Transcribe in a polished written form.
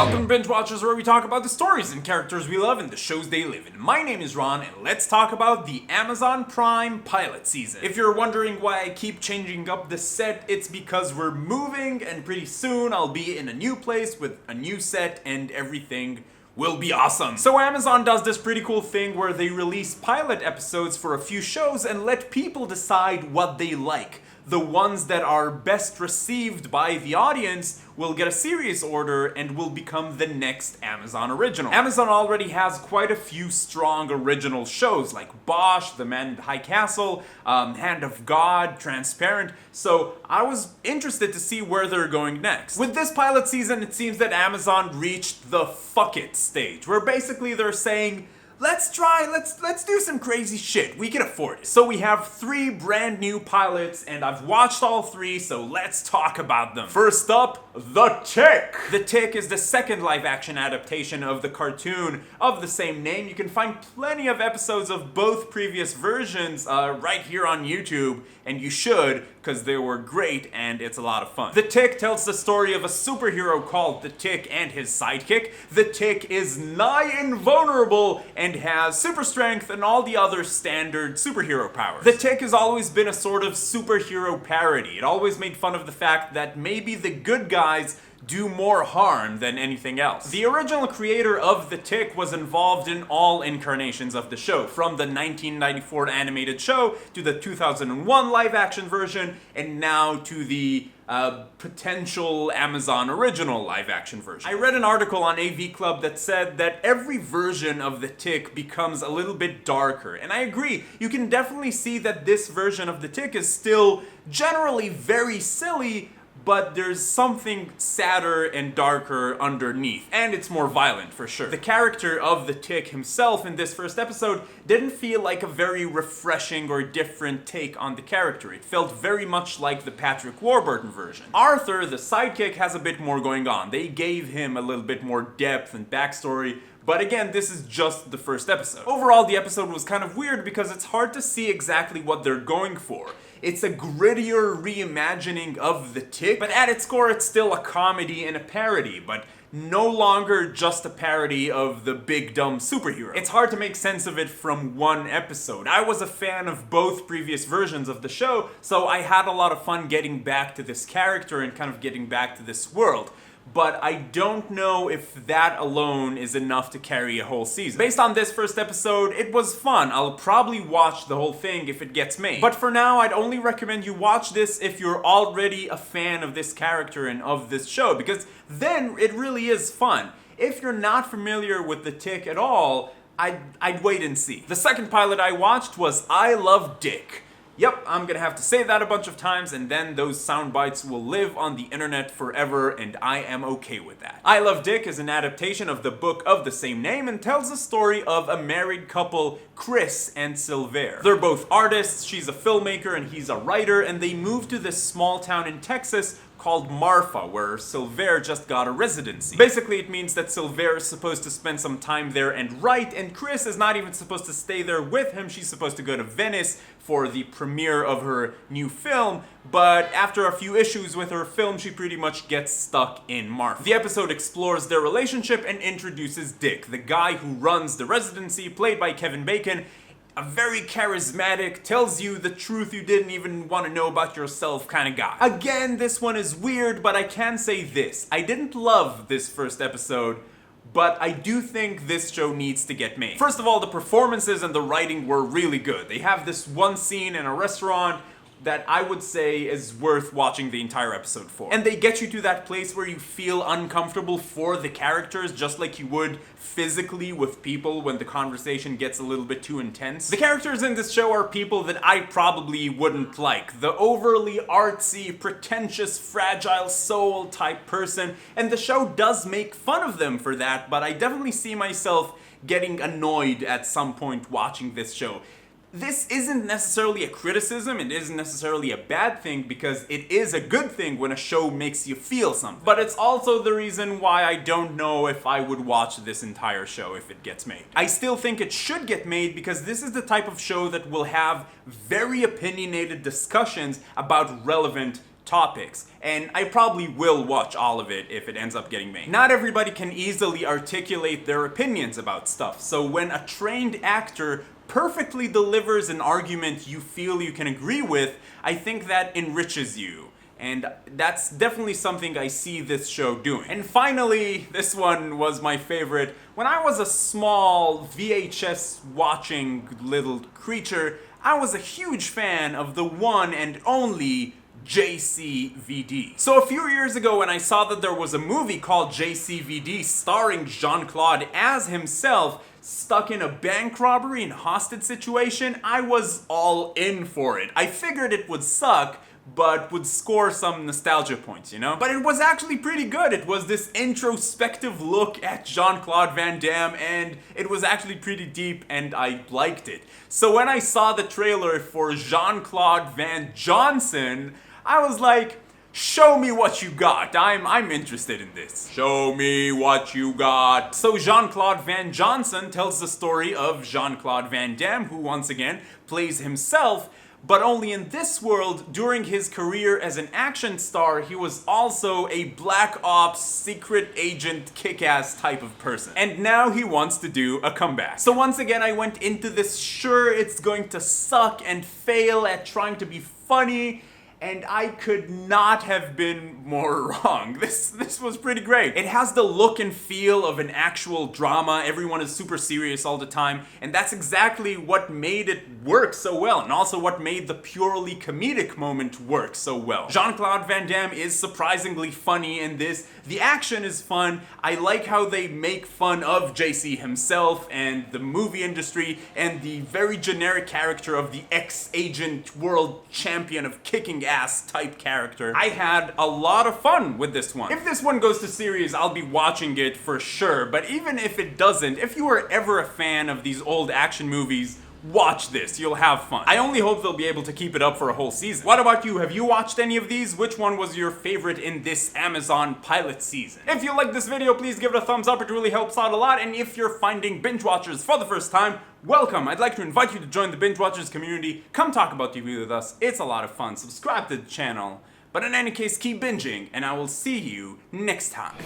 Welcome to Binge Watchers, where we talk about the stories and characters we love and the shows they live in. My name is Ron, and let's talk about the Amazon Prime pilot season. If you're wondering why I keep changing up the set, it's because we're moving, and pretty soon I'll be in a new place with a new set, and everything will be awesome. So Amazon does this pretty cool thing where they release pilot episodes for a few shows and let people decide what they like. The ones that are best received by the audience will get a series order and will become the next Amazon original. Amazon already has quite a few strong original shows like Bosch, The Man in the High Castle, Hand of God, Transparent, so I was interested to see where they're going next. With this pilot season, it seems that Amazon reached the fuck it stage, where basically they're saying, let's do some crazy shit. We can afford it. So we have 3 brand new pilots, and I've watched all 3, so let's talk about them. First up, The Tick. The Tick is the second live-action adaptation of the cartoon of the same name. You can find plenty of episodes of both previous versions right here on YouTube, and you should, because they were great and it's a lot of fun. The Tick tells the story of a superhero called The Tick and his sidekick. The Tick is nigh invulnerable and has super strength and all the other standard superhero powers. The Tick has always been a sort of superhero parody. It always made fun of the fact that maybe the good guys do more harm than anything else. The original creator of The Tick was involved in all incarnations of the show, from the 1994 animated show to the 2001 live-action version, and now to the potential Amazon original live-action version. I read an article on AV Club that said that every version of The Tick becomes a little bit darker, and I agree. You can definitely see that this version of The Tick is still generally very silly, but there's something sadder and darker underneath, and it's more violent for sure. The character of The Tick himself in this first episode didn't feel like a very refreshing or different take on the character. It felt very much like the Patrick Warburton version. Arthur, the sidekick, has a bit more going on. They gave him a little bit more depth and backstory, but again, this is just the first episode. Overall, the episode was kind of weird because it's hard to see exactly what they're going for. It's a grittier reimagining of The Tick, but at its core it's still a comedy and a parody, but no longer just a parody of the big dumb superhero. It's hard to make sense of it from one episode. I was a fan of both previous versions of the show, so I had a lot of fun getting back to this character and kind of getting back to this world. But I don't know if that alone is enough to carry a whole season. Based on this first episode, it was fun. I'll probably watch the whole thing if it gets made. But for now, I'd only recommend you watch this if you're already a fan of this character and of this show, because then it really is fun. If you're not familiar with The Tick at all, I'd wait and see. The second pilot I watched was I Love Dick. Yep, I'm gonna have to say that a bunch of times, and then those sound bites will live on the internet forever, and I am okay with that. I Love Dick is an adaptation of the book of the same name and tells the story of a married couple, Chris and Sylvain. They're both artists, she's a filmmaker and he's a writer, and they moved to this small town in Texas called Marfa, where Sylvain just got a residency. Basically, it means that Sylvain is supposed to spend some time there and write, and Chris is not even supposed to stay there with him. She's supposed to go to Venice for the premiere of her new film, but after a few issues with her film, she pretty much gets stuck in Marfa. The episode explores their relationship and introduces Dick, the guy who runs the residency, played by Kevin Bacon. A very charismatic, tells you the truth you didn't even want to know about yourself kind of guy. Again, this one is weird, but I can say this. I didn't love this first episode, but I do think this show needs to get made. First of all, the performances and the writing were really good. They have this one scene in a restaurant that I would say is worth watching the entire episode for. And they get you to that place where you feel uncomfortable for the characters, just like you would physically with people when the conversation gets a little bit too intense. The characters in this show are people that I probably wouldn't like. The overly artsy, pretentious, fragile soul type person, and the show does make fun of them for that, but I definitely see myself getting annoyed at some point watching this show. This isn't necessarily a criticism, it isn't necessarily a bad thing, because it is a good thing when a show makes you feel something. But it's also the reason why I don't know if I would watch this entire show if it gets made. I still think it should get made because this is the type of show that will have very opinionated discussions about relevant topics, and I probably will watch all of it if it ends up getting made. Not everybody can easily articulate their opinions about stuff, so when a trained actor perfectly delivers an argument you feel you can agree with, I think that enriches you. And that's definitely something I see this show doing. And finally, this one was my favorite. When I was a small VHS watching little creature, I was a huge fan of the one and only JCVD. So a few years ago when I saw that there was a movie called JCVD starring Jean-Claude as himself, stuck in a bank robbery and hostage situation, I was all in for it. I figured it would suck, but would score some nostalgia points, you know? But it was actually pretty good. It was this introspective look at Jean-Claude Van Damme, and it was actually pretty deep, and I liked it. So when I saw the trailer for Jean-Claude Van Johnson, I was like, show me what you got. I'm interested in this. Show me what you got. So Jean-Claude Van Johnson tells the story of Jean-Claude Van Damme, who once again plays himself, but only in this world, during his career as an action star, he was also a black ops, secret agent, kick-ass type of person. And now he wants to do a comeback. So once again, I went into this sure it's going to suck and fail at trying to be funny, and I could not have been more wrong. This was pretty great. It has the look and feel of an actual drama. Everyone is super serious all the time, and that's exactly what made it work so well, and also what made the purely comedic moment work so well. Jean-Claude Van Damme is surprisingly funny in this. The action is fun. I like how they make fun of JC himself and the movie industry and the very generic character of the ex-agent world champion of kicking ass type character. I had a lot of fun with this one. If this one goes to series, I'll be watching it for sure, but even if it doesn't, if you were ever a fan of these old action movies, watch this, you'll have fun. I only hope they'll be able to keep it up for a whole season. What about you? Have you watched any of these? Which one was your favorite in this Amazon pilot season? If you like this video, please give it a thumbs up, it really helps out a lot, and if you're finding binge watchers for the first time, welcome! I'd like to invite you to join the binge watchers community. Come talk about TV with us, it's a lot of fun. Subscribe to the channel. But in any case, keep binging, and I will see you next time.